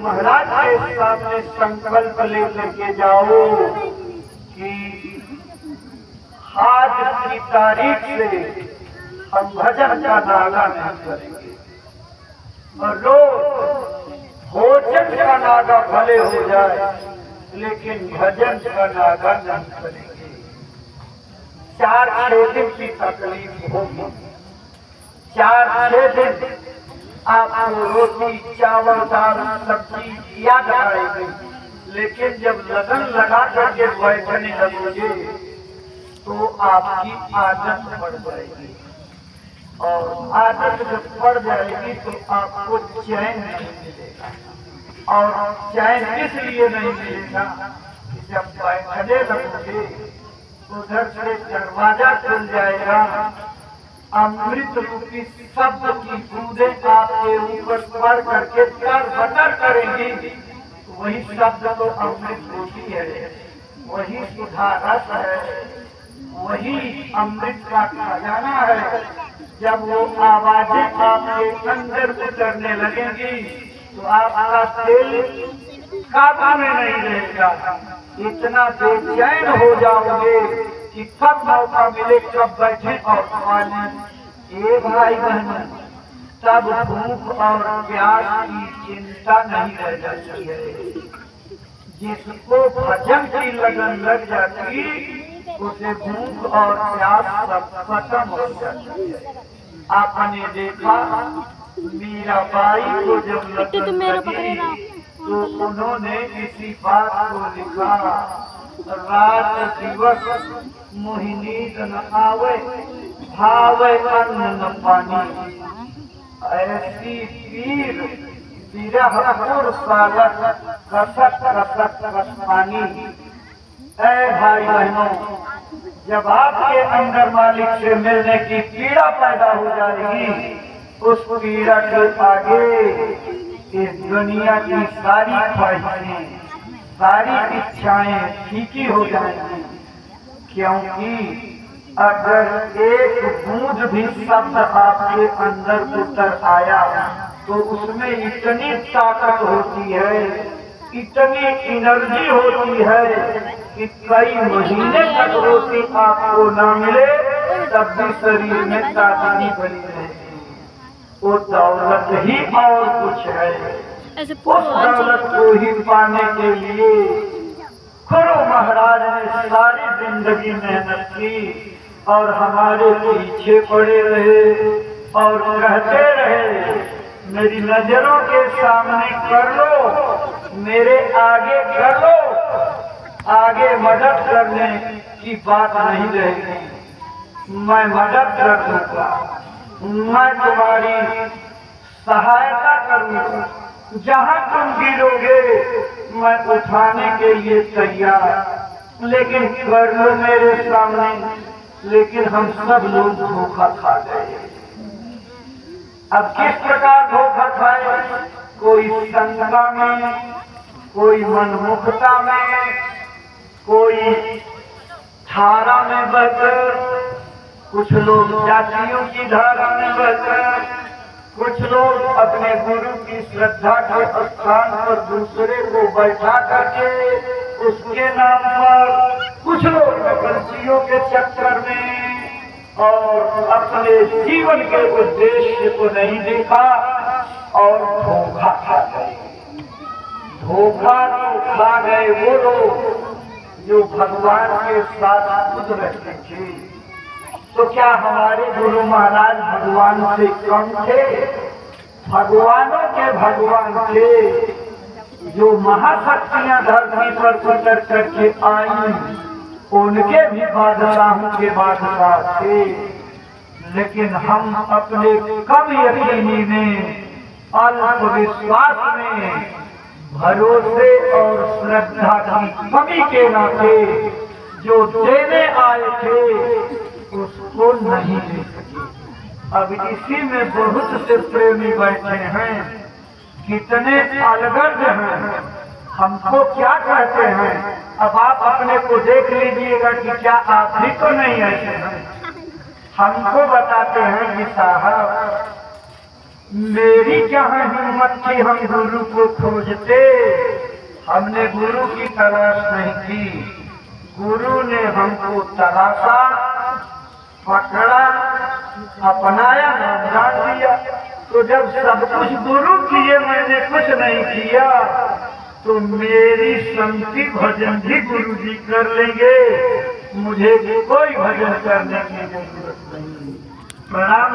महाराज के सामने संकल्प लेके जाओ कि आज की तारीख से हम भजन का नागा नहीं करेंगे और रोज भोजन का नागा भले हो जाए लेकिन भजन का नागा नहीं करेंगे। 4-6 दिन की तकलीफ होगी, 4-6 दिन आपको रोटी चावल दाल सब्जी याद आएगी, लेकिन जब लगन लगा करके बैठने लगोगे तो आपकी आदत पड़ जाएगी और आदत जब पड़ जाएगी तो आपको चैन नहीं मिलेगा। और चैन इसलिए नहीं मिलेगा कि जब बैठने लगोगे उधर से दरवाजा खुल जाएगा, अमृत रूपी शब्द की बूंदें आपके ऊपर पड़ करके तर करेंगी। वही शब्द तो अमृत होती है, वही सुधा रस है, वही अमृत का खजाना है। जब वो आवाजें आपके अंदर उतरने लगेंगी तो आपका दिल काबू में नहीं रहेगा, इतना बेचैन हो जाओगे कि कब मौका मिले कब बैठे और खाने। ये भाई बहन तब भूख और प्यास की चिंता नहीं रह जाती है। जिसको भजन की लगन लग जाती उसे भूख और प्यास सब खत्म हो जाती है। आपने देखा मीराबाई को जब लगन लगी तो उन्होंने इसी बात को लिखा, रात दिवस मोहिनी न आवे भावे अन्न न पानी, ऐसी पीर विरह पुर सागर कसक कसक कसपानी। ऐ भाई बहनों, जब आपके अंदर मालिक से मिलने की पीड़ा पैदा हो जाएगी, उस पीड़ा के आगे इस दुनिया की सारी ख्वाहिशें सारी इच्छाएं फीकी हो जाएंगी। क्योंकि अगर एक बूंद भी शब्द आपके अंदर उतर आया तो उसमें इतनी ताकत होती है, इतनी एनर्जी होती है कि कई महीने तक रोटी आपको न मिले तब भी शरीर में ताकत बनी रहेगी। वो दौलत ही और कुछ है। उस दौलत को ही पाने के लिए गुरु महाराज ने सारी जिंदगी मेहनत की और हमारे पीछे पड़े रहे और कहते रहे, मेरी नजरों के सामने कर लो, मेरे आगे कर लो, आगे मदद करने की बात नहीं रहेगी, मैं मदद कर दूंगा, मैं तुम्हारी सहायता करूंगा, जहां तुम गिरोगे मैं उठाने के लिए तैयार, लेकिन कर लो मेरे सामने। लेकिन हम सब लोग धोखा खा गए। अब किस प्रकार धोखा खाए? कोई शंका में, कोई मनमुखता में, कोई धारा में बहकर, कुछ लोग जातियों की धारा में बहकर, कुछ लोग अपने गुरु की श्रद्धा के स्थान पर दूसरे को बैठा करके उसके नाम पर, कुछ लोग गलतियों के चक्कर में और अपने जीवन के उद्देश्य को नहीं देखा और धोखा खा गए। धोखा तो खा गए वो लोग जो भगवान के साथ खुद रहते थे। तो क्या हमारे गुरु महाराज भगवान से कम थे? भगवानों के भगवान थे, जो महाशक्तियां धरती पर उतर करके आई, उनके भी बादशाहों के बादशाह थे। लेकिन हम अपने कम यकीनी में, अल्प विश्वास में, भरोसे और श्रद्धा की कमी के नाते जो देने आए थे उसको नहीं दे सके। अब इसी में बहुत से प्रेमी बैठे हैं, कितने अलगर्ज हैं, हमको क्या कहते हैं? अब आप अपने को देख लीजिएगा कि क्या आप भी तो नहीं ऐसे हैं। हमको बताते हैं कि साहब मेरी कहाँ हिम्मत थी हम गुरु को खोजते, हमने गुरु की तलाश नहीं की, गुरु ने हमको तलाशा, पकड़ा, अपनाया, नाम जान दिया। तो जब सब कुछ गुरु किए मैंने कुछ नहीं किया, तो मेरी संगति भजन भी गुरु जी कर लेंगे, मुझे कोई भजन करने की जरूरत नहीं। प्रणाम।